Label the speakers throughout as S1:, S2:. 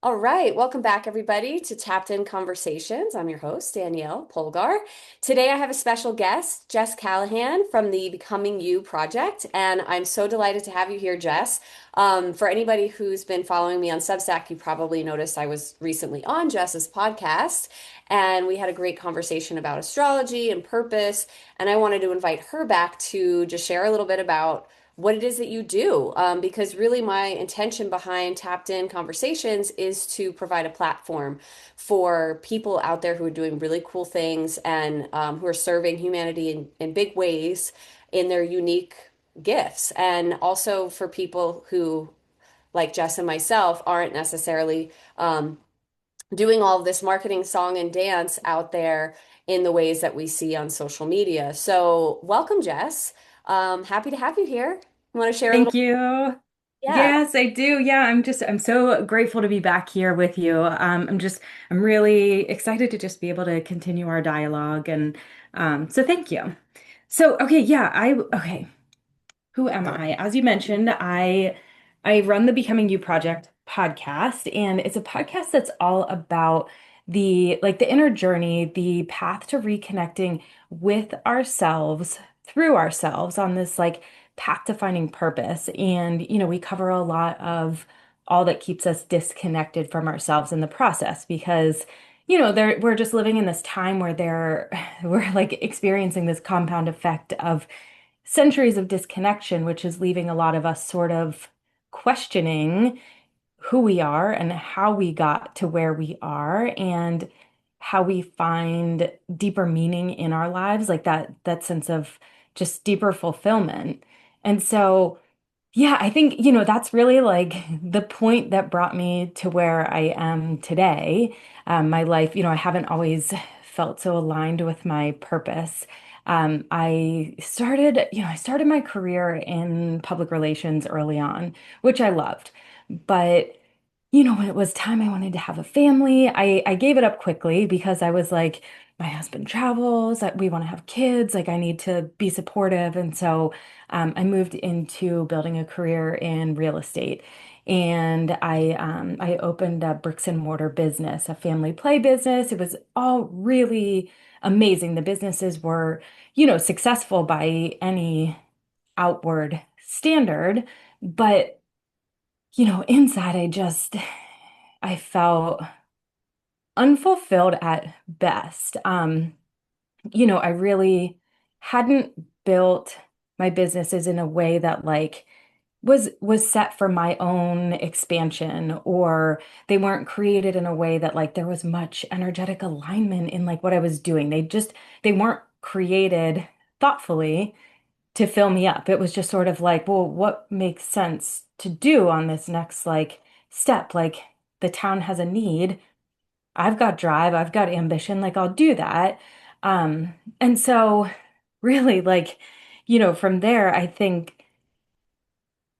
S1: All right, welcome back, everybody, to Tapped In Conversations. I'm your host, Danielle Polgar. Today, I have a special guest, Jess Callahan from the Becoming You project, and I'm so delighted to have you here, Jess. For anybody who's been following me on Substack, you probably noticed I was recently on Jess's podcast, and we had a great conversation about astrology and purpose. And I wanted to invite her back to just share a little bit about what it is that you do. Because really, my intention behind Tapped In Conversations is to provide a platform for people out there who are doing really cool things and who are serving humanity in big ways in their unique gifts. And also for people who, like Jess and myself, aren't necessarily doing all of this marketing song and dance out there in the ways that we see on social media. So, welcome, Jess. Happy to have you here. You want to share a
S2: Thank
S1: little?
S2: you.
S1: Yeah.
S2: Yes, I do. Yeah, I'm so grateful to be back here with you. I'm really excited to just be able to continue our dialogue. And so thank you. Okay. Who am I? As you mentioned, I run the Becoming You Project podcast, and it's a podcast that's all about the inner journey, the path to reconnecting with ourselves through ourselves on this path to finding purpose. And we cover a lot of all that keeps us disconnected from ourselves in the process because we're just living in this time where we're like experiencing this compound effect of centuries of disconnection, which is leaving a lot of us sort of questioning who we are and how we got to where we are and how we find deeper meaning in our lives, like that sense of just deeper fulfillment. And so yeah, I think, that's really like the point that brought me to where I am today. My life, I haven't always felt so aligned with my purpose. I started my career in public relations early on, which I loved. But when it was time I wanted to have a family, I gave it up quickly because I was like, my husband travels, we want to have kids, like I need to be supportive. And so I moved into building a career in real estate. And I opened a bricks and mortar business, a family play business. It was all really amazing. The businesses were, successful by any outward standard, but inside I felt unfulfilled at best. I really hadn't built my businesses in a way that was set for my own expansion, or they weren't created in a way that there was much energetic alignment in what I was doing. They weren't created thoughtfully to fill me up. It was just sort of like, well, what makes sense to do on this next step? Like the town has a need. I've got drive, I've got ambition, like I'll do that. And so really from there, I think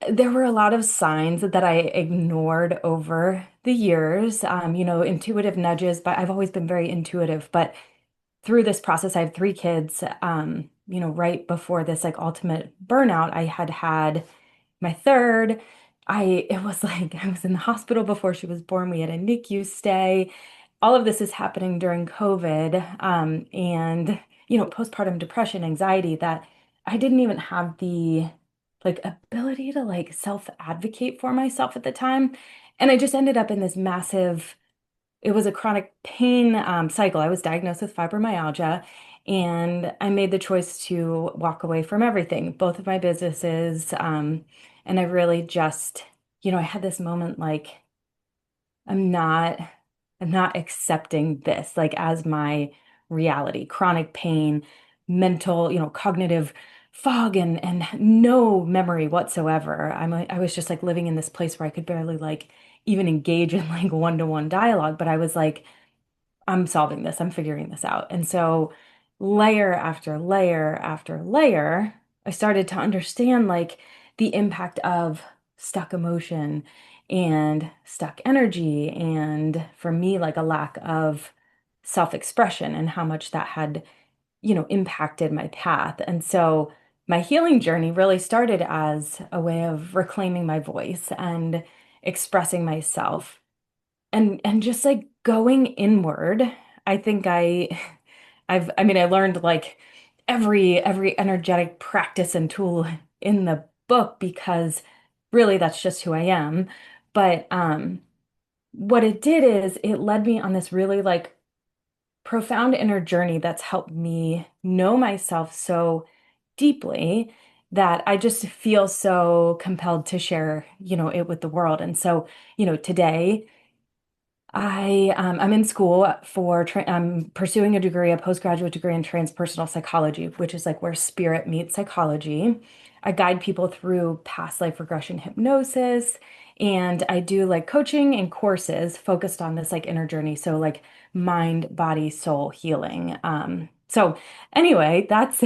S2: there were a lot of signs that I ignored over the years, intuitive nudges, but I've always been very intuitive. But through this process, I have three kids. Right before this ultimate burnout, I had had my third. It was like I was in the hospital before she was born. We had a NICU stay. All of this is happening during COVID, and postpartum depression, anxiety that I didn't even have the ability to self-advocate for myself at the time. And I just ended up in this massive, it was a chronic pain cycle. I was diagnosed with fibromyalgia, and I made the choice to walk away from everything, both of my businesses. And I really just, I had this moment I'm not, I'm not accepting this as my reality. Chronic pain, mental, cognitive fog and no memory whatsoever. I was just living in this place where I could barely even engage in one-to-one dialogue, but I was like, I'm solving this, I'm figuring this out. And so layer after layer after layer, I started to understand the impact of stuck emotion and stuck energy, and for me, a lack of self-expression and how much that had, impacted my path. And so my healing journey really started as a way of reclaiming my voice and expressing myself and just like going inward. I think I mean I learned like every energetic practice and tool in the book because really that's just who I am. But what it did is it led me on this really like profound inner journey that's helped me know myself so deeply that I just feel so compelled to share, it with the world. And so, today I'm in school I'm pursuing a degree, a postgraduate degree in transpersonal psychology, which is like where spirit meets psychology. I guide people through past life regression hypnosis, and I do like coaching and courses focused on this like inner journey. So like mind, body, soul healing. So anyway, that's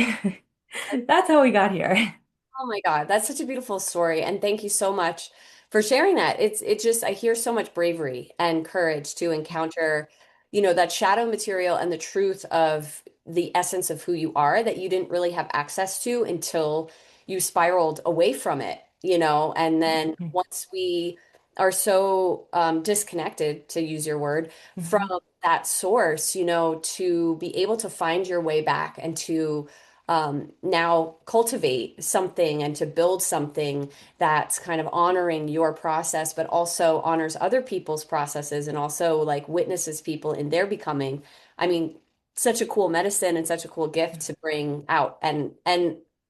S2: that's how we got here.
S1: Oh my God, that's such a beautiful story. And thank you so much for sharing that. It just, I hear so much bravery and courage to encounter, that shadow material and the truth of the essence of who you are that you didn't really have access to until you spiraled away from it, and then once we are so disconnected, to use your word, from
S2: Mhm,
S1: that source, to be able to find your way back and to now cultivate something and to build something that's kind of honoring your process, but also honors other people's processes and also like witnesses people in their becoming. I mean, such a cool medicine and such a cool gift to bring out and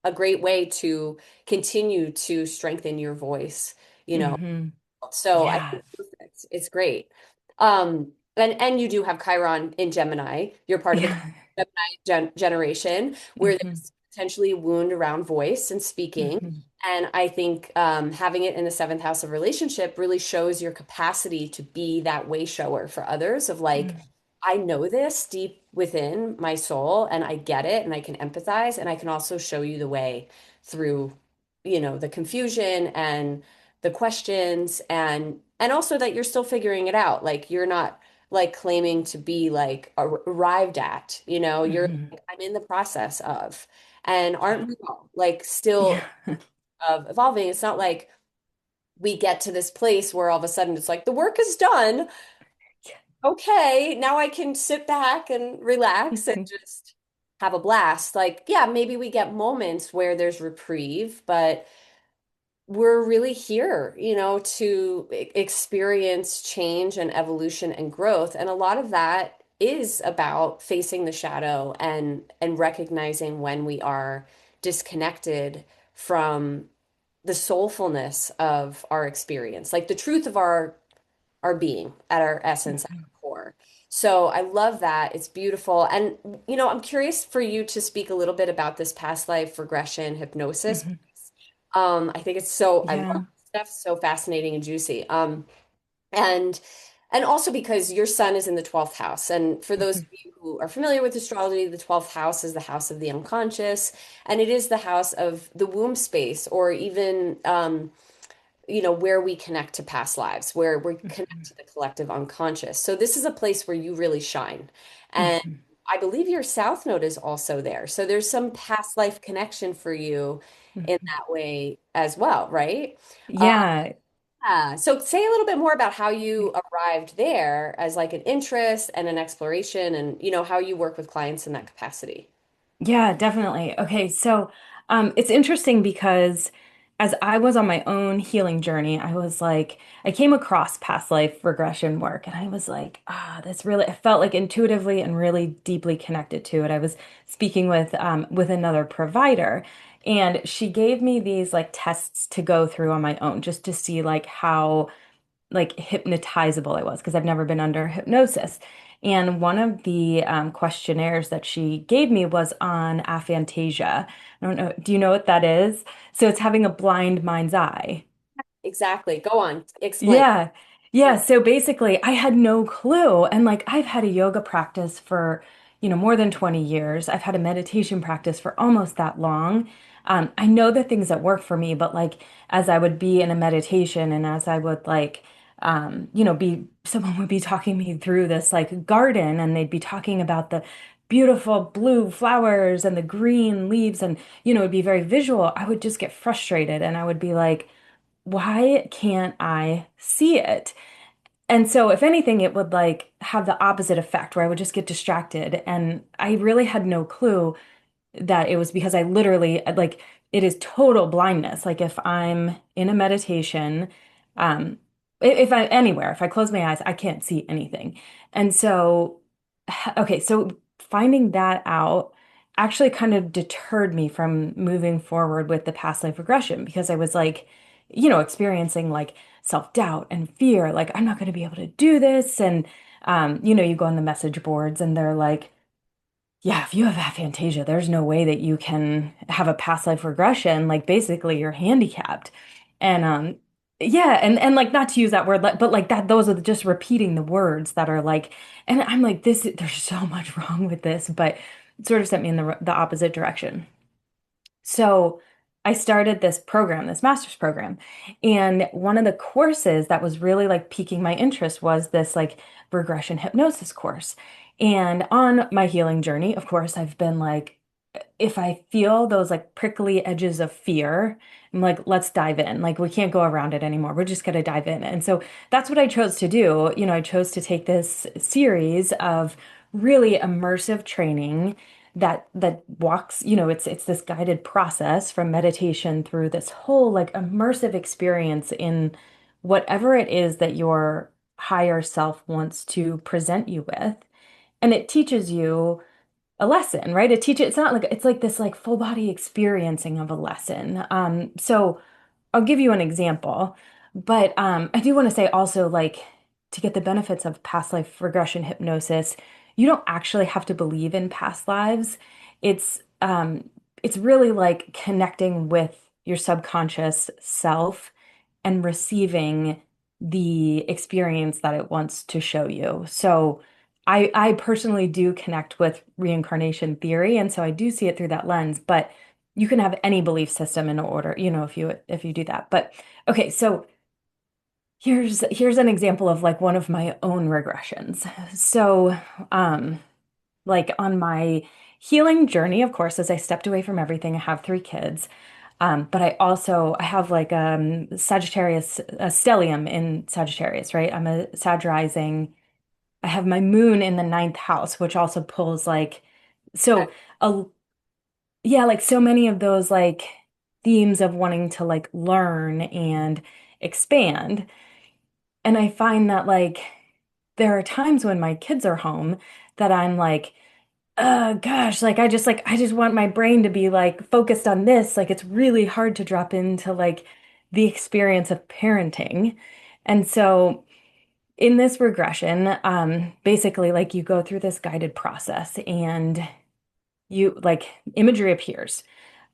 S1: a great way to continue to strengthen your voice, you know.
S2: mhm.
S1: So I
S2: Yeah.
S1: think it's great. And you do have Chiron in Gemini. You're part of the
S2: Yeah.
S1: generation where
S2: Mhm,
S1: there's potentially wound around voice and speaking.
S2: mhm,
S1: And I think having it in the seventh house of relationship really shows your capacity to be that way shower for others of like,
S2: mhm,
S1: I know this deep within my soul and I get it and I can empathize and I can also show you the way through, the confusion and the questions and also that you're still figuring it out. Like you're not like claiming to be like arrived at, you're
S2: mhm.
S1: like, I'm in the process of, and
S2: Yeah.
S1: aren't we all like still
S2: Yeah.
S1: of evolving? It's not like we get to this place where all of a sudden it's like the work is done. Okay, now I can sit back and relax and just have a blast. Like, yeah, maybe we get moments where there's reprieve, but we're really here, to experience change and evolution and growth. And a lot of that is about facing the shadow and recognizing when we are disconnected from the soulfulness of our experience, like the truth of our being at our essence, at
S2: Mhm,
S1: our core. So I love that. It's beautiful. And, I'm curious for you to speak a little bit about this past life regression hypnosis.
S2: mhm.
S1: I think it's so, I love
S2: Yeah.
S1: this stuff, so fascinating and juicy. And and also because your sun is in the 12th house. And for those of
S2: Mhm,
S1: you who are familiar with astrology, the 12th house is the house of the unconscious, and it is the house of the womb space, or even where we connect to past lives, where we connect
S2: mhm,
S1: to the collective unconscious. So this is a place where you really shine. And
S2: mhm,
S1: I believe your south node is also there. So there's some past life connection for you in
S2: mhm.
S1: that way as well, right?
S2: Yeah.
S1: Yeah. So say a little bit more about how you arrived there as like an interest and an exploration and how you work with clients in that capacity.
S2: Yeah, definitely. Okay, so it's interesting because as I was on my own healing journey, I was like, I came across past life regression work, and I was like, this really, I felt like intuitively and really deeply connected to it. I was speaking with another provider, and she gave me these like tests to go through on my own just to see like how like hypnotizable I was because I've never been under hypnosis. And one of the questionnaires that she gave me was on aphantasia. I don't know. Do you know what that is? So it's having a blind mind's eye.
S1: Exactly. Go on. Explain.
S2: Yeah. Yeah. So basically, I had no clue. And like, I've had a yoga practice for, more than 20 years. I've had a meditation practice for almost that long. I know the things that work for me, but like, as I would be in a meditation and as I would like, someone would be talking me through this like garden and they'd be talking about the beautiful blue flowers and the green leaves and, it'd be very visual. I would just get frustrated and I would be like, why can't I see it? And so if anything, it would like have the opposite effect where I would just get distracted. And I really had no clue that it was because I literally like it is total blindness. Like if I'm in a meditation, if I anywhere, if I close my eyes, I can't see anything. And so, okay, so finding that out actually kind of deterred me from moving forward with the past life regression because I was like, experiencing like self-doubt and fear, like I'm not going to be able to do this. And you go on the message boards and they're like, yeah, if you have aphantasia, there's no way that you can have a past life regression. Like basically you're handicapped. And yeah, and like not to use that word, but like that those are just repeating the words that are like, and I'm like, there's so much wrong with this, but it sort of sent me in the opposite direction. So I started this program, this master's program. And one of the courses that was really like piquing my interest was this like regression hypnosis course. And on my healing journey, of course, I've been like, if I feel those like prickly edges of fear, I'm like, let's dive in. Like, we can't go around it anymore. We're just going to dive in. And so that's what I chose to do. I chose to take this series of really immersive training that walks, it's this guided process from meditation through this whole like immersive experience in whatever it is that your higher self wants to present you with. And it teaches you a lesson, right? It's not like it's like this like full body experiencing of a lesson. So I'll give you an example, but I do want to say also like to get the benefits of past life regression hypnosis, you don't actually have to believe in past lives. It's it's really like connecting with your subconscious self and receiving the experience that it wants to show you. So I personally do connect with reincarnation theory, and so I do see it through that lens, but you can have any belief system in order, if you do that. But okay, so here's an example of like one of my own regressions. So like on my healing journey, of course, as I stepped away from everything, I have 3 kids. But I have like Sagittarius, a stellium in Sagittarius, right? I'm a Sag rising. I have my moon in the ninth house, which also pulls like
S1: Okay.
S2: so a yeah, like so many of those like themes of wanting to like learn and expand. And I find that like there are times when my kids are home that I'm like, oh gosh, like I just want my brain to be like focused on this. Like it's really hard to drop into like the experience of parenting. And so in this regression, basically like you go through this guided process and you like imagery appears.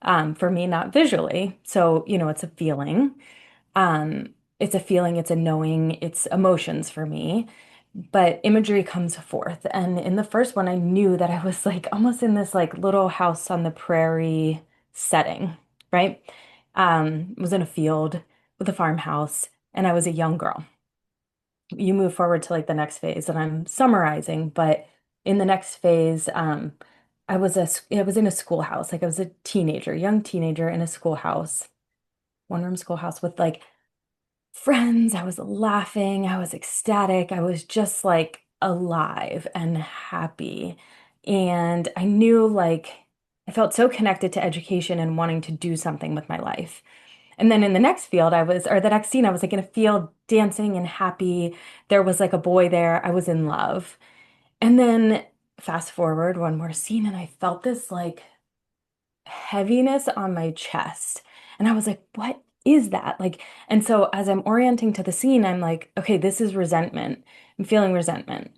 S2: For me, not visually. So, it's a feeling. It's a feeling, it's a knowing, it's emotions for me. But imagery comes forth. And in the first one, I knew that I was like almost in this like little house on the prairie setting, right? Was in a field with a farmhouse, and I was a young girl. You move forward to like the next phase, and I'm summarizing, but in the next phase, I was in a schoolhouse, like I was a teenager, young teenager in a schoolhouse, one room schoolhouse with like friends. I was laughing, I was ecstatic, I was just like alive and happy. And I knew like I felt so connected to education and wanting to do something with my life. And then in the next field, or the next scene, I was like in a field dancing and happy. There was like a boy there. I was in love. And then fast forward one more scene, and I felt this like heaviness on my chest. And I was like, what is that? Like, and so as I'm orienting to the scene, I'm like, okay, this is resentment. I'm feeling resentment.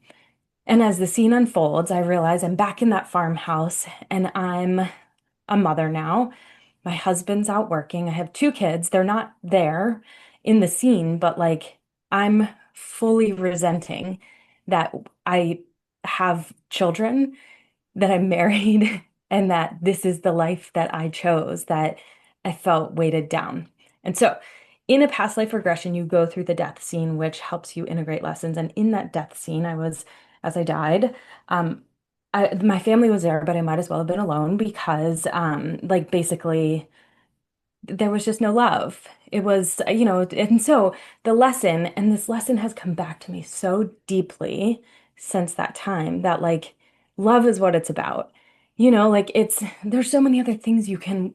S2: And as the scene unfolds, I realize I'm back in that farmhouse and I'm a mother now. My husband's out working. I have 2 kids. They're not there in the scene, but like I'm fully resenting that I have children, that I'm married, and that this is the life that I chose, that I felt weighted down. And so, in a past life regression, you go through the death scene, which helps you integrate lessons. And in that death scene, as I died, um, my family was there, but I might as well have been alone because, like, basically, there was just no love. It was, and so the lesson, and this lesson has come back to me so deeply since that time that like love is what it's about. Like there's so many other things you can,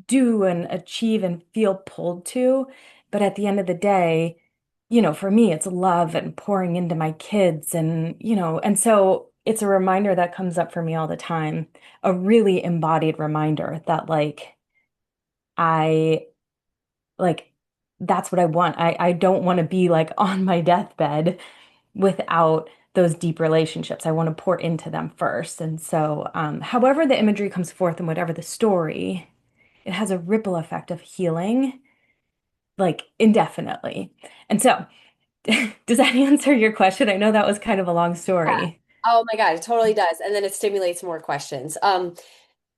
S2: do and achieve and feel pulled to. But at the end of the day, for me, it's love and pouring into my kids and so it's a reminder that comes up for me all the time, a really embodied reminder that I like that's what I want. I don't want to be like on my deathbed without those deep relationships. I want to pour into them first. And so, however the imagery comes forth and whatever the story, it has a ripple effect of healing, like indefinitely. And so, does that answer your question? I know that was kind of a long
S1: Yeah.
S2: story.
S1: Oh my God, it totally does. And then it stimulates more questions.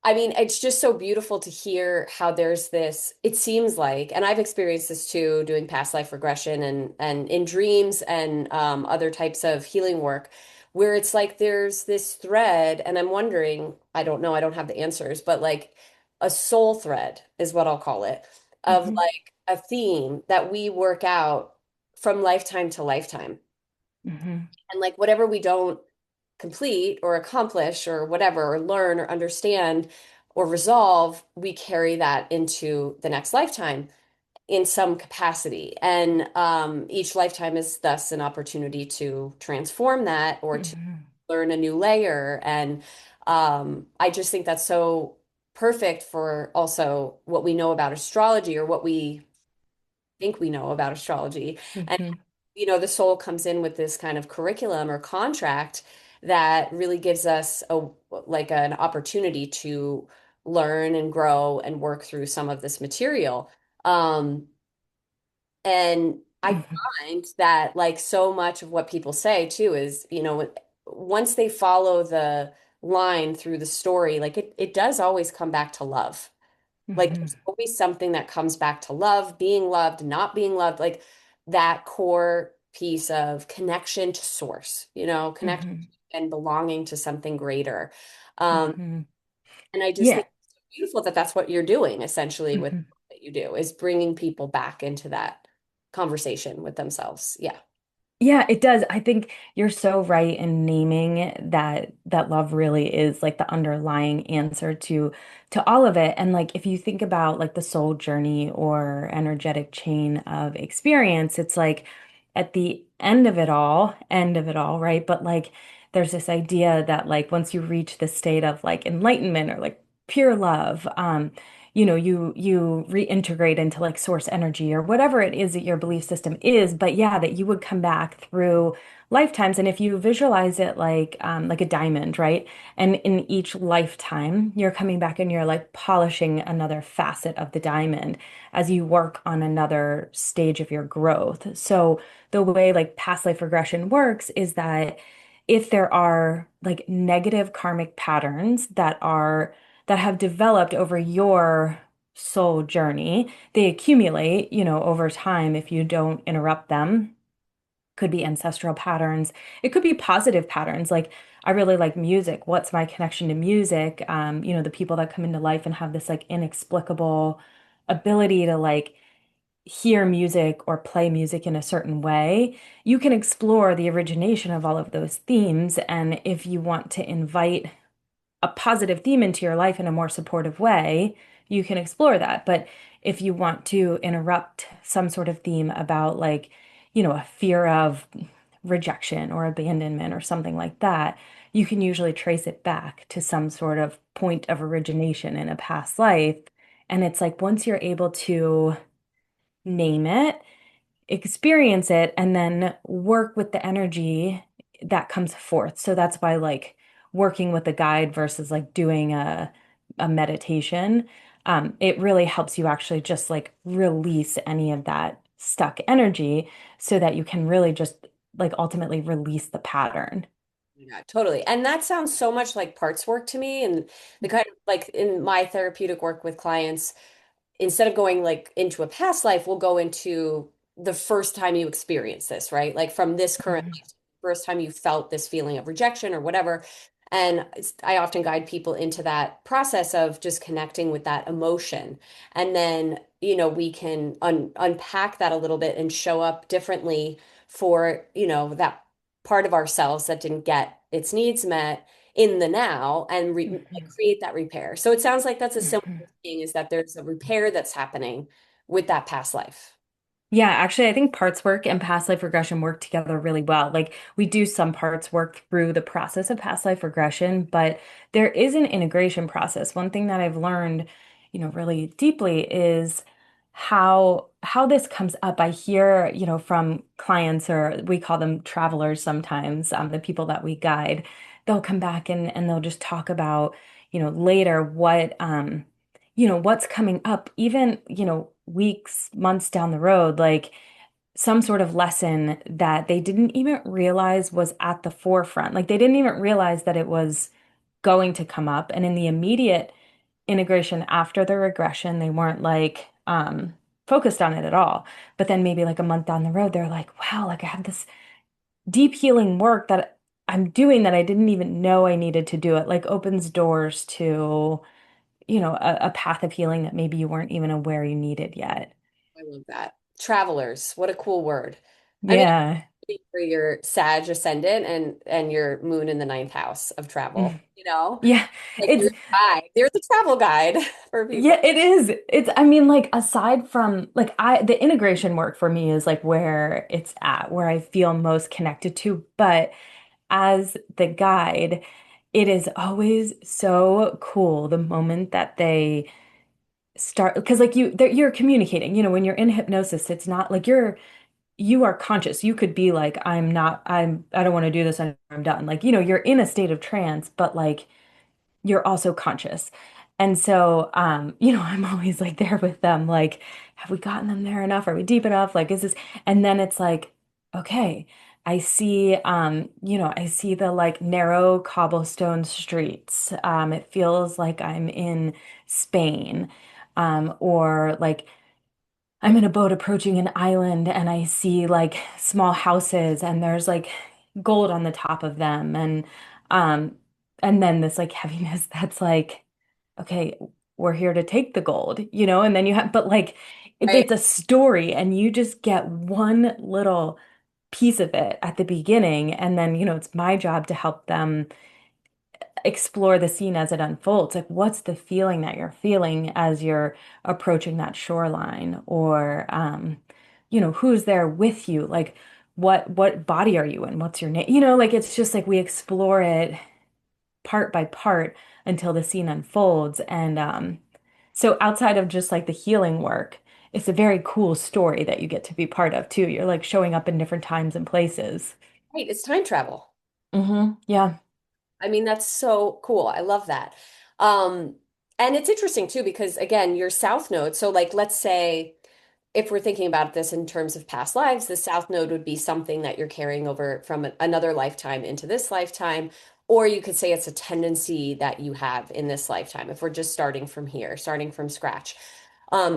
S1: I mean, it's just so beautiful to hear how there's this, it seems like, and I've experienced this too, doing past life regression and in dreams and other types of healing work, where it's like there's this thread, and I'm wondering, I don't know, I don't have the answers, but like a soul thread is what I'll call it, of
S2: Hmm.
S1: like a theme that we work out from lifetime to lifetime.
S2: Hmm.
S1: And like whatever we don't complete or accomplish or whatever, or learn or understand or resolve, we carry that into the next lifetime in some capacity. And each lifetime is thus an opportunity to transform that or to
S2: Hmm.
S1: learn a new layer. And I just think that's so perfect for also what we know about astrology or what we think we know about astrology. And,
S2: Hmm.
S1: the soul comes in with this kind of curriculum or contract that really gives us like an opportunity to learn and grow and work through some of this material. Um, and I
S2: Hmm.
S1: find that like so much of what people say too is, once they follow the line through the story, like it does always come back to love. Like
S2: Hmm.
S1: there's always something that comes back to love, being loved, not being loved, like that core piece of connection to source, connection
S2: Hmm.
S1: and belonging to something greater. Um,
S2: Hmm.
S1: and I just
S2: Yeah.
S1: think it's so beautiful that that's what you're doing essentially with
S2: Mhm.
S1: what you do is bringing people back into that conversation with themselves. Yeah.
S2: Yeah, it does. I think you're so right in naming that love really is like the underlying answer to all of it. And like if you think about like the soul journey or energetic chain of experience, it's like at the end of it all, right? But like there's this idea that like once you reach the state of like enlightenment or like pure love, you reintegrate into like source energy or whatever it is that your belief system is. But yeah, that you would come back through lifetimes. And if you visualize it like a diamond, right? And in each lifetime, you're coming back and you're like polishing another facet of the diamond as you work on another stage of your growth. So the way like past life regression works is that if there are like negative karmic patterns that have developed over your soul journey. They accumulate, over time if you don't interrupt them. Could be ancestral patterns. It could be positive patterns. Like I really like music. What's my connection to music? The people that come into life and have this like inexplicable ability to like hear music or play music in a certain way, you can explore the origination of all of those themes. And if you want to invite a positive theme into your life in a more supportive way, you can explore that. But if you want to interrupt some sort of theme about like, a fear of rejection or abandonment or something like that, you can usually trace it back to some sort of point of origination in a past life. And it's like once you're able to name it, experience it, and then work with the energy that comes forth. So that's why like working with a guide versus like doing a meditation, it really helps you actually just like release any of that stuck energy so that you can really just like ultimately release the pattern.
S1: Yeah, totally. And that sounds so much like parts work to me. And the kind of like in my therapeutic work with clients, instead of going like into a past life, we'll go into the first time you experience this, right? Like from this current
S2: Mhm.
S1: life, first time you felt this feeling of rejection or whatever. And I often guide people into that process of just connecting with that emotion. And then, we can unpack that a little bit and show up differently for, that part of ourselves that didn't get its needs met in the now and like
S2: Mhm.
S1: create that repair. So it sounds like that's a similar
S2: Mhm.
S1: thing, is that there's a repair that's happening with that past life.
S2: Yeah, actually, I think parts work and past life regression work together really well. Like, we do some parts work through the process of past life regression, but there is an integration process. One thing that I've learned, really deeply is how this comes up. I hear, from clients, or we call them travelers sometimes, the people that we guide. They'll come back and they'll just talk about, later what's coming up, even, weeks, months down the road, like some sort of lesson that they didn't even realize was at the forefront. Like they didn't even realize that it was going to come up. And in the immediate integration after the regression, they weren't like focused on it at all. But then maybe like a month down the road, they're like, wow, like I have this deep healing work that I'm doing that I didn't even know I needed to do. It like opens doors to a path of healing that maybe you weren't even aware you needed yet.
S1: I love that. Travelers, what a cool word. I mean,
S2: Yeah.
S1: for your Sag ascendant and your moon in the ninth house of travel,
S2: Yeah.
S1: like
S2: It's
S1: you're the guide. You're the travel guide for
S2: yeah,
S1: people.
S2: it is. I mean, like aside from like the integration work for me is like where it's at, where I feel most connected to. But as the guide, it is always so cool the moment that they start, because like you're communicating, when you're in hypnosis, it's not like you are conscious. You could be like, I don't want to do this, I'm done. Like, you're in a state of trance, but like you're also conscious. And so, I'm always like there with them, like, have we gotten them there enough? Are we deep enough? Like, is this? And then it's like, okay, I see the like narrow cobblestone streets. It feels like I'm in Spain. Or like I'm in a boat approaching an island and I see like small houses and there's like gold on the top of them um and then this like heaviness that's like okay, we're here to take the gold, and then you have but like
S1: Right.
S2: it's a story and you just get one little piece of it at the beginning and then it's my job to help them explore the scene as it unfolds. Like, what's the feeling that you're feeling as you're approaching that shoreline? Or, who's there with you? Like, what body are you in? What's your name? Like it's just like we explore it part by part until the scene unfolds. And so outside of just like the healing work, it's a very cool story that you get to be part of too. You're like showing up in different times and places.
S1: Right. It's time travel.
S2: Yeah.
S1: I mean, that's so cool. I love that. Um, and it's interesting too, because again, your South Node. So like, let's say if we're thinking about this in terms of past lives, the South Node would be something that you're carrying over from another lifetime into this lifetime. Or you could say it's a tendency that you have in this lifetime, if we're just starting from here, starting from scratch.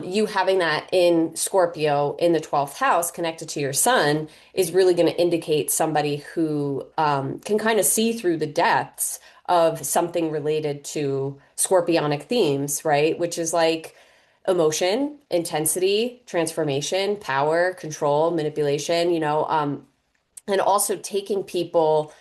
S1: You having that in Scorpio in the 12th house connected to your sun is really going to indicate somebody who can kind of see through the depths of something related to scorpionic themes, right? Which is like emotion, intensity, transformation, power, control, manipulation, and also taking people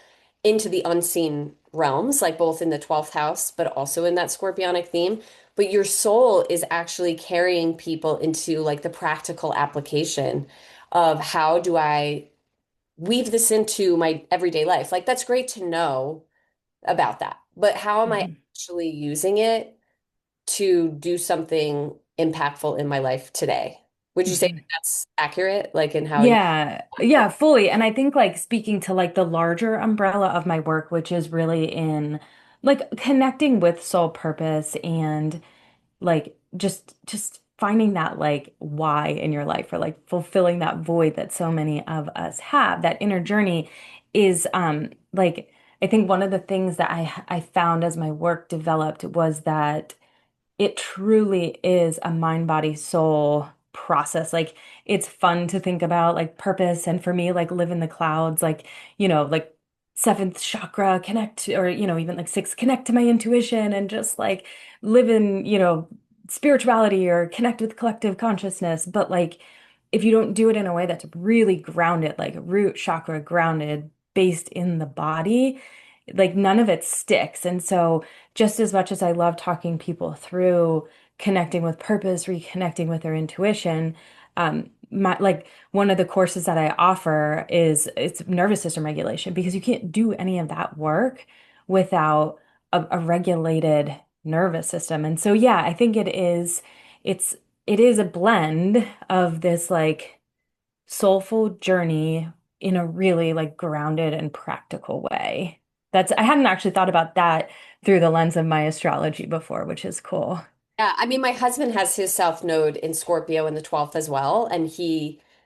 S1: into the unseen realms, like both in the 12th house, but also in that scorpionic theme. But your soul is actually carrying people into like the practical application of how do I weave this into my everyday life? Like, that's great to know about that. But how am I
S2: Mhm.
S1: actually using it to do something impactful in my life today? Would you say that
S2: Mhm.
S1: that's accurate? Like, in how you,
S2: Yeah, yeah, fully. And I think like speaking to like the larger umbrella of my work, which is really in like connecting with soul purpose and like just finding that like why in your life or like fulfilling that void that so many of us have. That inner journey is like I think one of the things that I found as my work developed was that it truly is a mind, body, soul process. Like it's fun to think about like purpose and for me like live in the clouds like like seventh chakra, connect, or, even like six, connect to my intuition and just like live in, spirituality or connect with collective consciousness. But like, if you don't do it in a way that's really grounded, like root chakra grounded, based in the body, like none of it sticks. And so, just as much as I love talking people through connecting with purpose, reconnecting with their intuition, my like one of the courses that I offer is it's nervous system regulation because you can't do any of that work without a regulated nervous system. And so yeah, I think it's it is a blend of this like soulful journey in a really like grounded and practical way. I hadn't actually thought about that through the lens of my astrology before, which is cool.
S1: Yeah, I mean, my husband has his south node in Scorpio in the 12th as well, and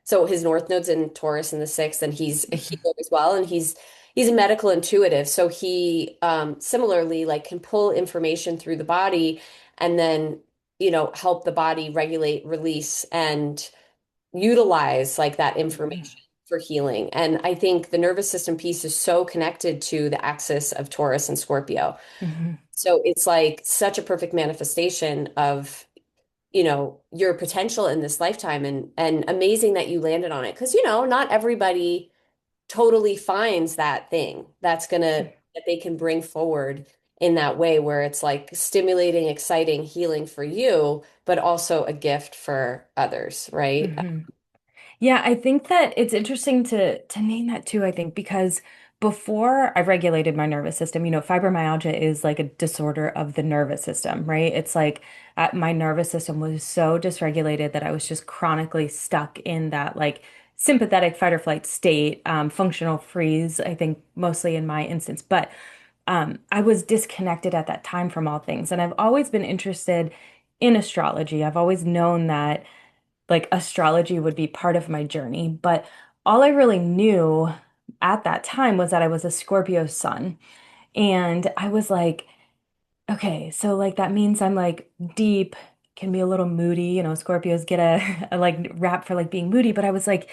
S1: so his north node's in Taurus in the 6th, and he's a
S2: Mhm.
S1: healer as well, and he's a medical intuitive, so he similarly like can pull information through the body and then help the body regulate, release, and utilize like that
S2: Mhm.
S1: information for healing. And I think the nervous system piece is so connected to the axis of Taurus and Scorpio.
S2: Mhm.
S1: So it's like such a perfect manifestation of, your potential in this lifetime and amazing that you landed on it. Because, not everybody totally finds that thing that they can bring forward in that way where it's like stimulating, exciting, healing for you, but also a gift for others, right?
S2: Mhm. Yeah, I think that it's interesting to name that too, I think, because before I regulated my nervous system, fibromyalgia is like a disorder of the nervous system, right? It's like my nervous system was so dysregulated that I was just chronically stuck in that like sympathetic fight or flight state, functional freeze, I think mostly in my instance. But I was disconnected at that time from all things. And I've always been interested in astrology. I've always known that like astrology would be part of my journey. But all I really knew at that time was that I was a Scorpio sun. And I was like, okay, so like that means I'm like deep, can be a little moody. Scorpios get a like rap for like being moody. But I was like,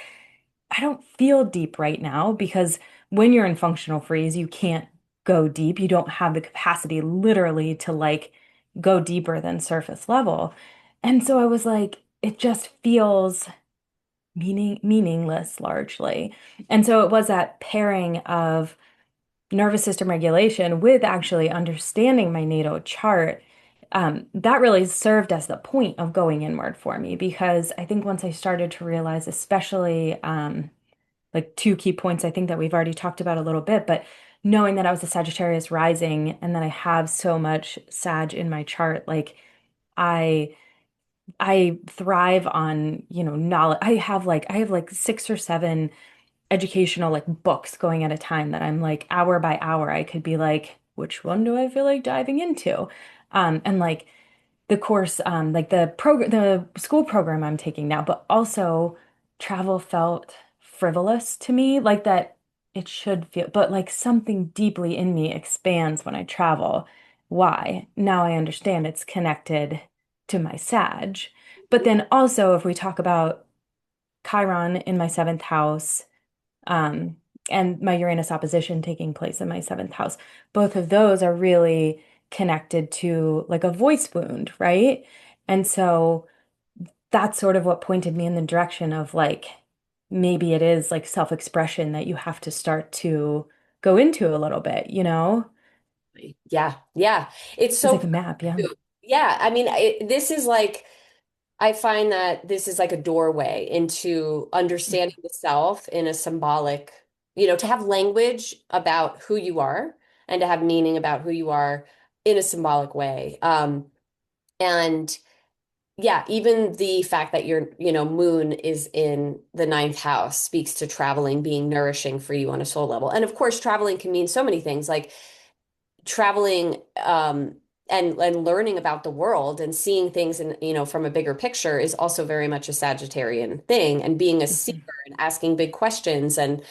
S2: I don't feel deep right now because when you're in functional freeze, you can't go deep. You don't have the capacity literally to like go deeper than surface level. And so I was like, it just feels meaningless largely. And so it was that pairing of nervous system regulation with actually understanding my natal chart. That really served as the point of going inward for me because I think once I started to realize, especially like two key points I think that we've already talked about a little bit, but knowing that I was a Sagittarius rising and that I have so much Sag in my chart, like I I thrive on, knowledge. I have like six or seven educational like books going at a time that I'm like hour by hour I could be like, which one do I feel like diving into? And like the course, like the school program I'm taking now, but also travel felt frivolous to me, like that it should feel, but like something deeply in me expands when I travel. Why? Now I understand it's connected to my Sag. But then also, if we talk about Chiron in my seventh house, um, and my Uranus opposition taking place in my seventh house. Both of those are really connected to like a voice wound, right? And so that's sort of what pointed me in the direction of like maybe it is like self-expression that you have to start to go into a little bit, you know?
S1: Yeah, yeah. It's
S2: It's
S1: so
S2: like a map, yeah.
S1: yeah, I mean, this is like I find that this is like a doorway into understanding the self in a symbolic, to have language about who you are and to have meaning about who you are in a symbolic way. And yeah, even the fact that your, moon is in the ninth house speaks to traveling being nourishing for you on a soul level. And of course, traveling can mean so many things. Like traveling and learning about the world and seeing things in from a bigger picture is also very much a Sagittarian thing, and being a
S2: Mhm.
S1: seeker and asking big questions, and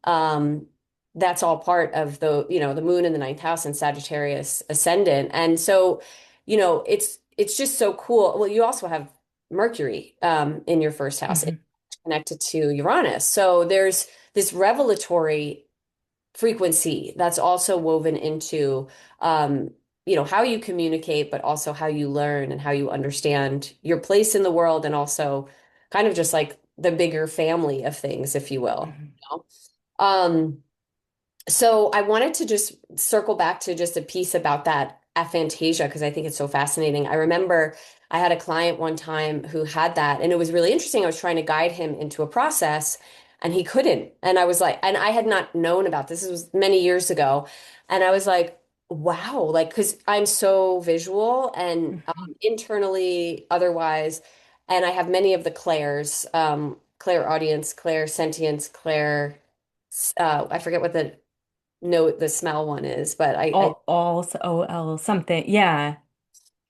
S1: um that's all part of the moon in the ninth house and Sagittarius ascendant. And so it's just so cool. Well, you also have Mercury in your first house. It's
S2: Mhm.
S1: connected to Uranus, so there's this revelatory frequency that's also woven into um, how you communicate, but also how you learn and how you understand your place in the world, and also kind of just like the bigger family of things, if you will.
S2: Mhm.
S1: You know? So I wanted to just circle back to just a piece about that aphantasia because I think it's so fascinating. I remember I had a client one time who had that, and it was really interesting. I was trying to guide him into a process, and he couldn't. And I was like, and I had not known about this. This was many years ago, and I was like, wow, like because I'm so visual and
S2: Mhm.
S1: internally, otherwise, and I have many of the clairs, clair audience, clair sentience, clair. I forget what the smell one is, but
S2: All OL something. Yeah.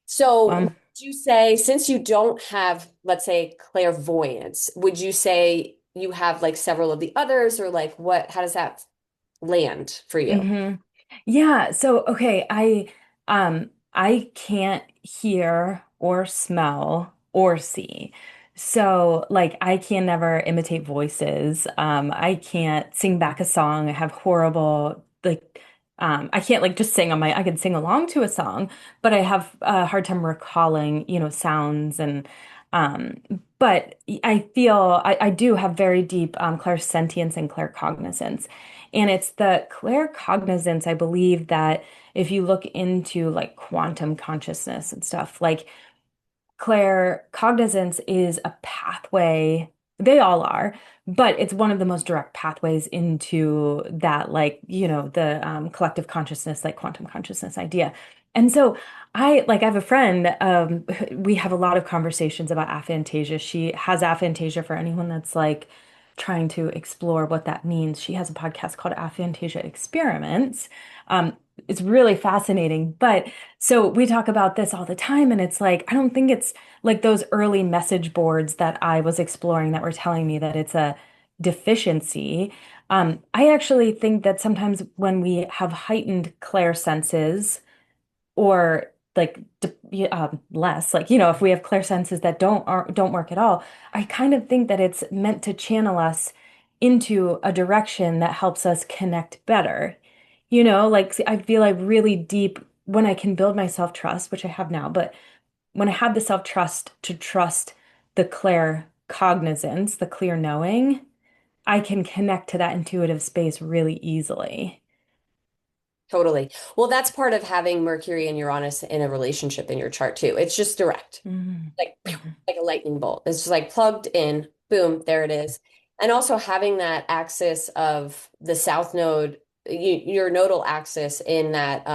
S1: so would
S2: Um,
S1: you say, since you don't have, let's say, clairvoyance, would you say you have like several of the others, or like how does that land for you?
S2: hmm Yeah, so okay, I can't hear or smell or see. So like I can never imitate voices. I can't sing back a song. I have horrible like I can't like just sing on my I can sing along to a song, but I have a hard time recalling, sounds and um but I feel I do have very deep clairsentience and claircognizance. And it's the claircognizance, I believe, that if you look into like quantum consciousness and stuff, like claircognizance is a pathway. They all are, but it's one of the most direct pathways into that, like, the collective consciousness, like quantum consciousness idea. And so I have a friend, we have a lot of conversations about aphantasia. She has aphantasia for anyone that's like trying to explore what that means. She has a podcast called Aphantasia Experiments. It's really fascinating, but so we talk about this all the time, and it's like, I don't think it's like those early message boards that I was exploring that were telling me that it's a deficiency. I actually think that sometimes when we have heightened clair senses, or like less, like if we have clair senses that don't work at all, I kind of think that it's meant to channel us into a direction that helps us connect better. Like see, I feel like really deep when I can build my self-trust, which I have now, but when I have the self-trust to trust the clear cognizance, the clear knowing, I can connect to that intuitive space really easily.
S1: Totally. Well, that's part of having Mercury and Uranus in a relationship in your chart too. It's just direct,
S2: Mhm.
S1: like pew,
S2: Mhm.
S1: like a lightning bolt. It's just like plugged in, boom, there it is. And also having that axis of the south node, your nodal axis in that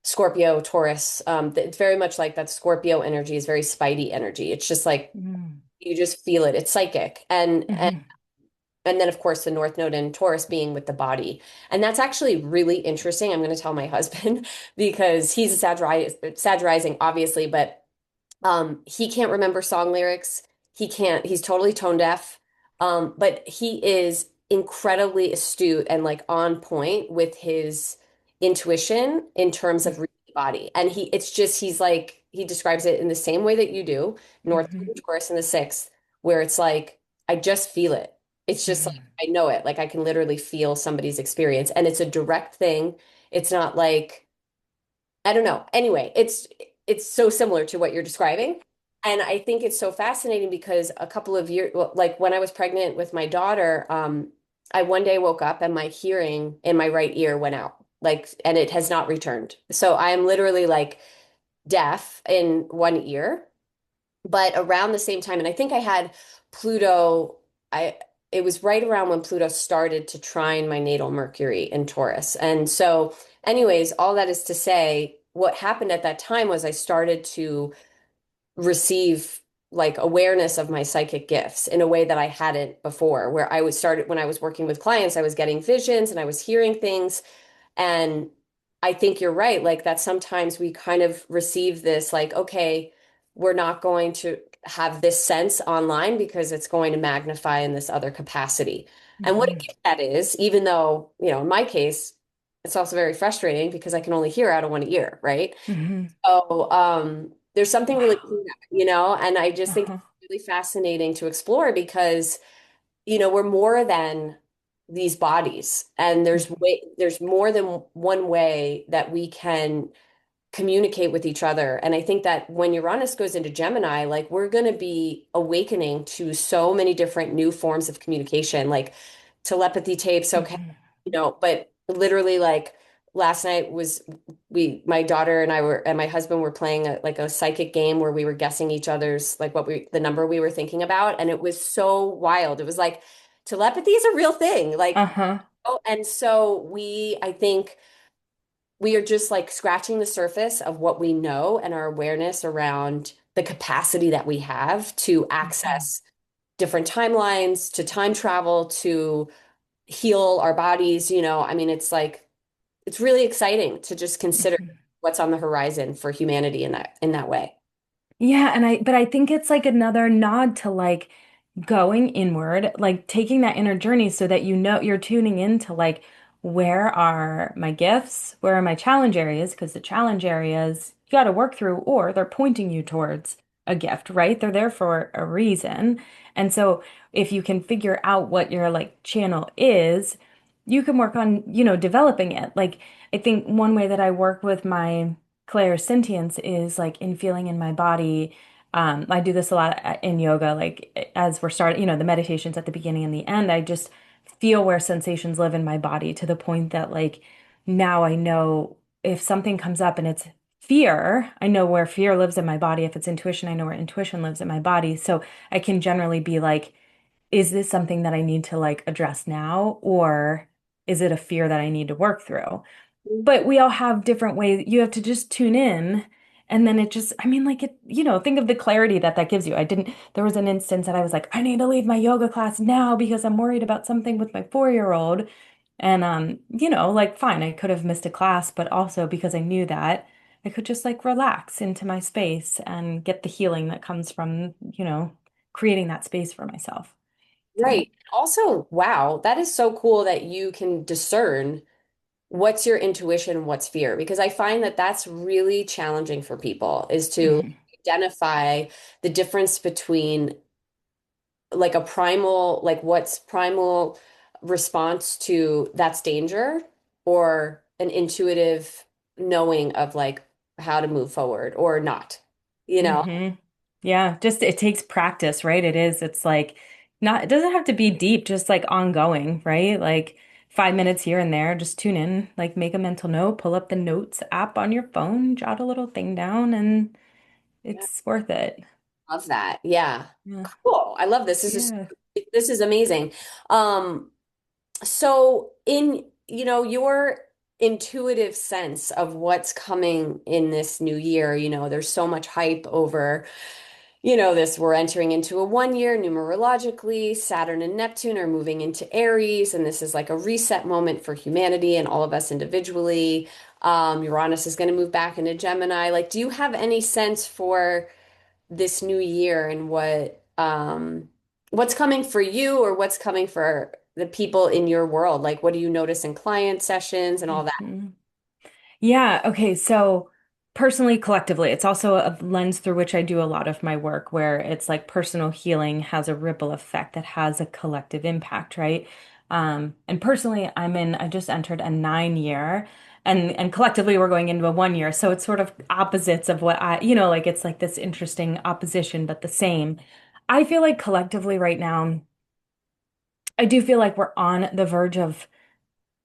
S1: Scorpio, Taurus. It's very much like that Scorpio energy is very spidey energy. It's just like
S2: Mhm.
S1: you just feel it. It's psychic.
S2: Mhm.
S1: And then of course the North Node in Taurus being with the body. And that's actually really interesting. I'm going to tell my husband because he's a Sag rising, obviously, but he can't remember song lyrics. He's totally tone deaf. But he is incredibly astute and like on point with his intuition in terms of reading the body. And he's like, he describes it in the same way that you do, North
S2: Mhm.
S1: Node, Taurus in the sixth, where it's like, I just feel it. It's just like,
S2: Mhm.
S1: I know it. Like I can literally feel somebody's experience. And it's a direct thing. It's not like, I don't know. Anyway, it's so similar to what you're describing. And I think it's so fascinating because a couple of years, well, like when I was pregnant with my daughter, I one day woke up and my hearing in my right ear went out, like, and it has not returned. So I'm literally like deaf in one ear, but around the same time, and I think I had Pluto, I it was right around when Pluto started to trine my natal Mercury in Taurus. And so, anyways, all that is to say, what happened at that time was I started to receive like awareness of my psychic gifts in a way that I hadn't before, where I was started when I was working with clients, I was getting visions and I was hearing things, and I think you're right, like that sometimes we kind of receive this like, okay, we're not going to have this sense online because it's going to magnify in this other capacity. And what a
S2: Mhm.
S1: gift that is, even though, in my case, it's also very frustrating because I can only hear out of one ear, right?
S2: Mhm.
S1: So there's something really
S2: Wow.
S1: cool, and I just think
S2: Uh-huh.
S1: it's really fascinating to explore because, we're more than these bodies, and there's more than one way that we can communicate with each other. And I think that when Uranus goes into Gemini, like we're going to be awakening to so many different new forms of communication, like telepathy tapes, okay,
S2: Mhm.
S1: but literally like last night was my daughter and I were and my husband were playing like a psychic game where we were guessing each other's like the number we were thinking about, and it was so wild. It was like telepathy is a real thing. Like,
S2: Uh-huh.
S1: oh, and so I think we are just like scratching the surface of what we know and our awareness around the capacity that we have to
S2: Mhm.
S1: access different timelines, to time travel, to heal our bodies. I mean, it's like it's really exciting to just consider
S2: Mhm.
S1: what's on the horizon for humanity in that way.
S2: Yeah, but I think it's like another nod to like going inward, like taking that inner journey so that you know you're tuning into like where are my gifts, where are my challenge areas, because the challenge areas you got to work through or they're pointing you towards a gift, right? They're there for a reason. And so if you can figure out what your like channel is, you can work on, developing it. Like I think one way that I work with my clairsentience is like in feeling in my body. I do this a lot in yoga, like as we're starting, the meditations at the beginning and the end, I just feel where sensations live in my body to the point that like now I know if something comes up and it's fear, I know where fear lives in my body. If it's intuition, I know where intuition lives in my body. So I can generally be like, is this something that I need to like address now, or is it a fear that I need to work through? But we all have different ways. You have to just tune in. And then it just, I mean, like think of the clarity that that gives you. There was an instance that I was like, I need to leave my yoga class now because I'm worried about something with my 4-year-old. And, like, fine, I could have missed a class, but also because I knew that I could just like relax into my space and get the healing that comes from, creating that space for myself. So,
S1: Right. Also, wow, that is so cool that you can discern what's your intuition, what's fear, because I find that that's really challenging for people is to
S2: mhm,
S1: identify the difference between like a primal, like what's primal response to that's danger or an intuitive knowing of like how to move forward or not, you know?
S2: hmm. Yeah, just it takes practice, right? It's like it doesn't have to be deep, just like ongoing, right? Like 5 minutes here and there, just tune in, like make a mental note, pull up the notes app on your phone, jot a little thing down, and
S1: Yeah,
S2: it's worth it.
S1: love that. Yeah.
S2: Yeah.
S1: Cool. I love this.
S2: Yeah.
S1: This is amazing. Um, so in, your intuitive sense of what's coming in this new year, there's so much hype over this we're entering into a 1 year numerologically. Saturn and Neptune are moving into Aries, and this is like a reset moment for humanity and all of us individually. Uranus is going to move back into Gemini. Like, do you have any sense for this new year and what's coming for you or what's coming for the people in your world? Like, what do you notice in client sessions and all that?
S2: Mhm. Yeah, okay. So personally, collectively, it's also a lens through which I do a lot of my work where it's like personal healing has a ripple effect that has a collective impact, right? And personally, I just entered a 9 year and collectively we're going into a 1 year. So it's sort of opposites of what like it's like this interesting opposition, but the same. I feel like collectively right now, I do feel like we're on the verge of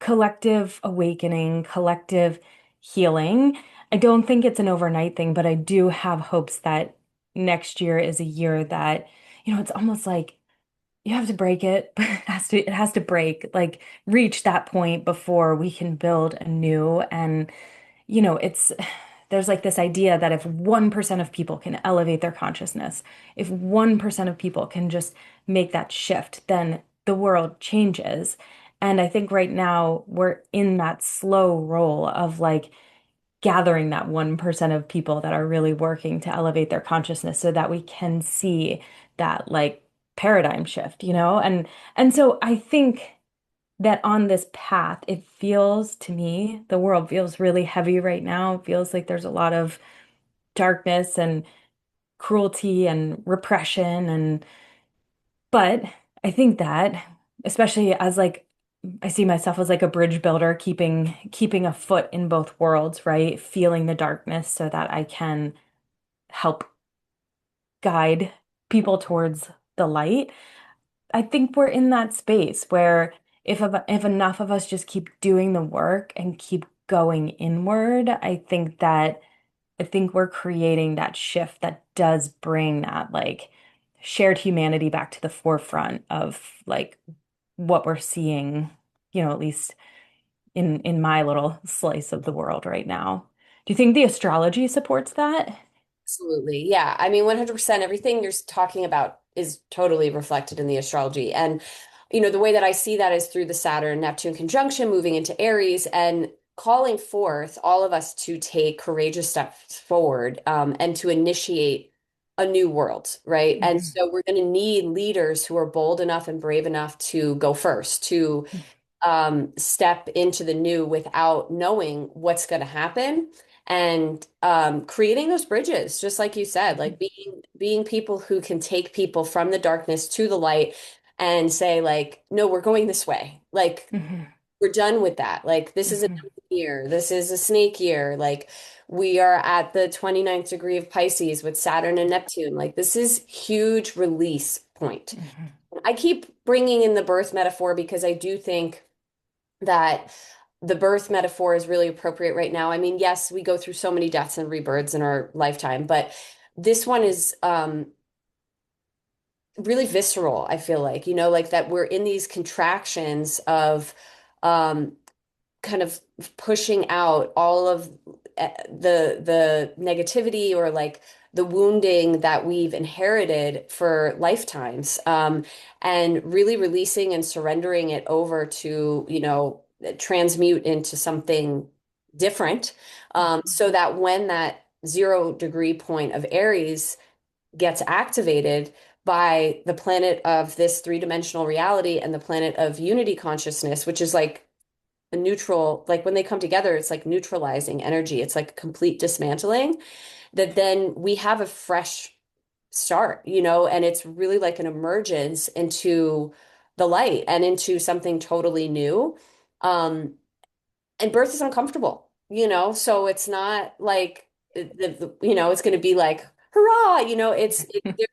S2: collective awakening, collective healing. I don't think it's an overnight thing, but I do have hopes that next year is a year that, it's almost like you have to break it, but it has to break, like reach that point before we can build anew. And, it's there's like this idea that if 1% of people can elevate their consciousness, if 1% of people can just make that shift, then the world changes. And I think right now we're in that slow roll of like gathering that 1% of people that are really working to elevate their consciousness so that we can see that like paradigm shift, And so I think that on this path, it feels to me, the world feels really heavy right now. It feels like there's a lot of darkness and cruelty and repression but I think that especially as like I see myself as like a bridge builder, keeping a foot in both worlds, right? Feeling the darkness so that I can help guide people towards the light. I think we're in that space where if enough of us just keep doing the work and keep going inward, I think we're creating that shift that does bring that like shared humanity back to the forefront of like what we're seeing, at least in my little slice of the world right now. Do you think the astrology supports that?
S1: Absolutely. Yeah. I mean, 100% everything you're talking about is totally reflected in the astrology. And, the way that I see that is through the Saturn Neptune conjunction moving into Aries and calling forth all of us to take courageous steps forward, and to initiate a new world, right? And
S2: Mhm.
S1: so we're going to need leaders who are bold enough and brave enough to go first, to step into the new without knowing what's going to happen and creating those bridges, just like you said, like being people who can take people from the darkness to the light and say, like, no, we're going this way. Like,
S2: Mhm.
S1: we're done with that. Like, this is a
S2: Mhm.
S1: year. This is a snake year. Like, we are at the 29th degree of Pisces with Saturn and Neptune. Like, this is huge release point.
S2: Mhm.
S1: I keep bringing in the birth metaphor because I do think that the birth metaphor is really appropriate right now. I mean, yes, we go through so many deaths and rebirths in our lifetime, but this one is really visceral, I feel like, like that we're in these contractions of um, kind of pushing out all of the negativity or like the wounding that we've inherited for lifetimes, and really releasing and surrendering it over to transmute into something different, so that when that 0 degree point of Aries gets activated by the planet of this three-dimensional reality and the planet of unity consciousness, which is like a neutral, like when they come together, it's like neutralizing energy. It's like a complete dismantling, that then we have a fresh start, and it's really like an emergence into the light and into something totally new. Um, and birth is uncomfortable, so it's not like it's going to be like, hurrah, there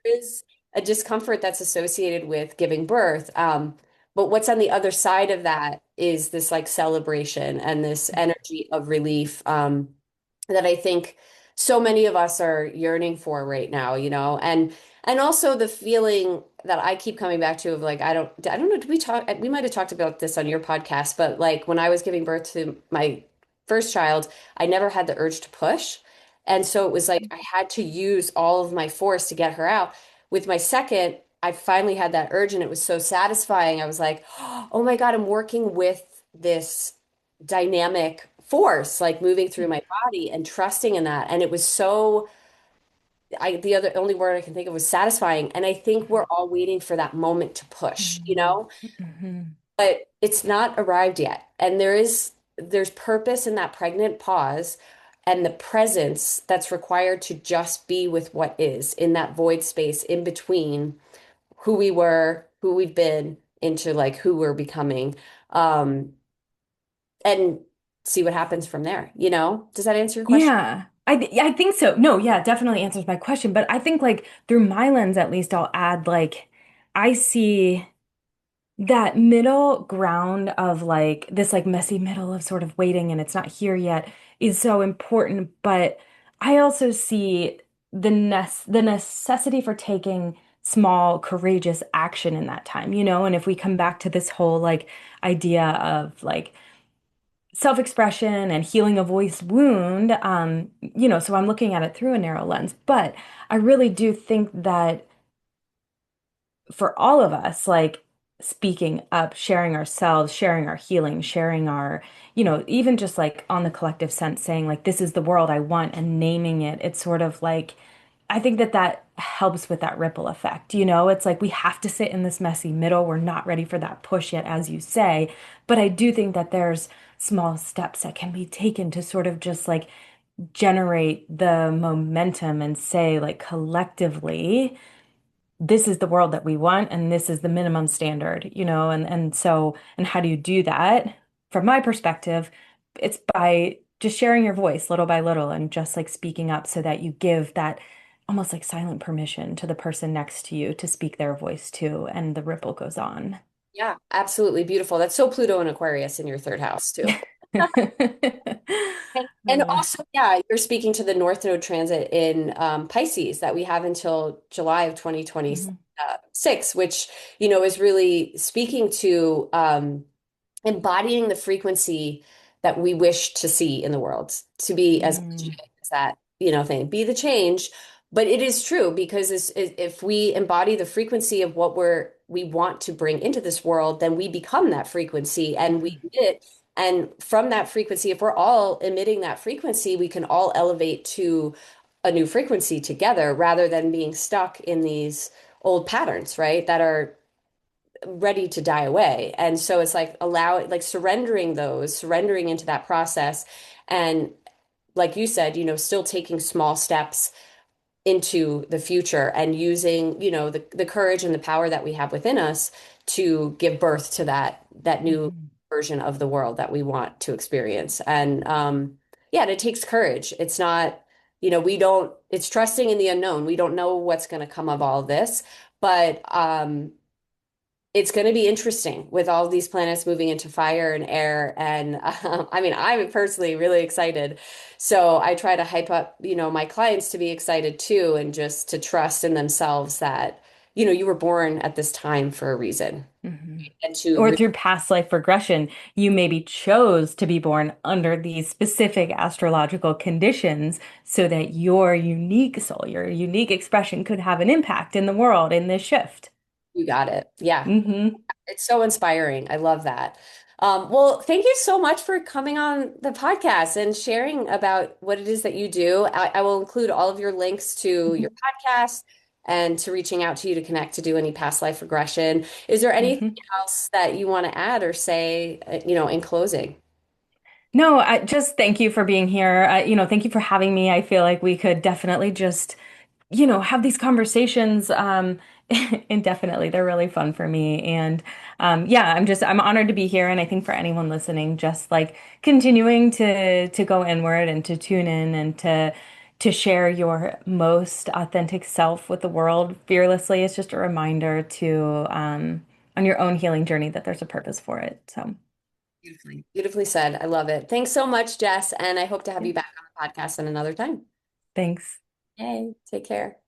S1: is a discomfort that's associated with giving birth. But what's on the other side of that is this like celebration and this energy of relief, that I think so many of us are yearning for right now, and also the feeling that I keep coming back to of like, I don't know, we might have talked about this on your podcast, but like when I was giving birth to my first child, I never had the urge to push. And so it was like I had to use all of my force to get her out. With my second, I finally had that urge and it was so satisfying. I was like, oh my God, I'm working with this dynamic force, like moving through my body and trusting in that. And it was so, the other only word I can think of was satisfying. And I think we're all waiting for that moment to push,
S2: Mhm. Mhm.
S1: but it's not arrived yet. And there's purpose in that pregnant pause and the presence that's required to just be with what is in that void space in between who we were, who we've been, into like who we're becoming. Um, and see what happens from there, Does that answer your question?
S2: Yeah, I think so. No, yeah, definitely answers my question. But I think like through my lens, at least, I'll add like I see that middle ground of like this like messy middle of sort of waiting and it's not here yet is so important. But I also see the necessity for taking small, courageous action in that time, And if we come back to this whole like idea of like self-expression and healing a voice wound, so I'm looking at it through a narrow lens. But I really do think that for all of us, like speaking up, sharing ourselves, sharing our healing, sharing our, even just like on the collective sense, saying like, this is the world I want and naming it, it's sort of like, I think that that helps with that ripple effect. It's like we have to sit in this messy middle. We're not ready for that push yet, as you say. But I do think that there's small steps that can be taken to sort of just like generate the momentum and say, like, collectively, this is the world that we want and this is the minimum standard, and how do you do that? From my perspective, it's by just sharing your voice little by little and just like speaking up so that you give that almost like silent permission to the person next to you to speak their voice too, and the ripple goes on.
S1: Yeah, absolutely beautiful. That's so Pluto and Aquarius in your third house too. And
S2: Uh,
S1: also, yeah, you're speaking to the North Node transit in Pisces that we have until July of 2026, which, is really speaking to embodying the frequency that we wish to see in the world, to be as
S2: mm,
S1: cliche as that, thing, be the change. But it is true because if we embody the frequency of what we want to bring into this world, then we become that frequency and we
S2: mhm,
S1: emit. And from that frequency, if we're all emitting that frequency, we can all elevate to a new frequency together rather than being stuck in these old patterns, right? That are ready to die away. And so it's like surrendering surrendering into that process. And like you said, still taking small steps into the future and using, the courage and the power that we have within us to give birth to that new
S2: mhm,
S1: version of the world that we want to experience. And yeah, and it takes courage. It's not, we don't, it's trusting in the unknown. We don't know what's going to come of all of this, but it's going to be interesting with all these planets moving into fire and air. And I mean, I'm personally really excited. So I try to hype up, my clients to be excited too, and just to trust in themselves that, you were born at this time for a reason.
S2: mhm.
S1: And to,
S2: Or through past life regression, you maybe chose to be born under these specific astrological conditions so that your unique soul, your unique expression could have an impact in the world in this shift.
S1: you got it. Yeah.
S2: Hmm.
S1: It's so inspiring. I love that. Well, thank you so much for coming on the podcast and sharing about what it is that you do. I will include all of your links to your podcast and to reaching out to you to connect to do any past life regression. Is there anything
S2: Hmm.
S1: else that you want to add or say, in closing?
S2: No, I just thank you for being here. Thank you for having me. I feel like we could definitely just have these conversations indefinitely. They're really fun for me. And yeah, I'm honored to be here. And I think for anyone listening, just like continuing to go inward and to tune in and to share your most authentic self with the world fearlessly. It's just a reminder to on your own healing journey that there's a purpose for it. So
S1: Beautifully. Beautifully said. I love it. Thanks so much, Jess. And I hope to have
S2: yeah,
S1: you back on the podcast at another time.
S2: thanks.
S1: Hey, take care.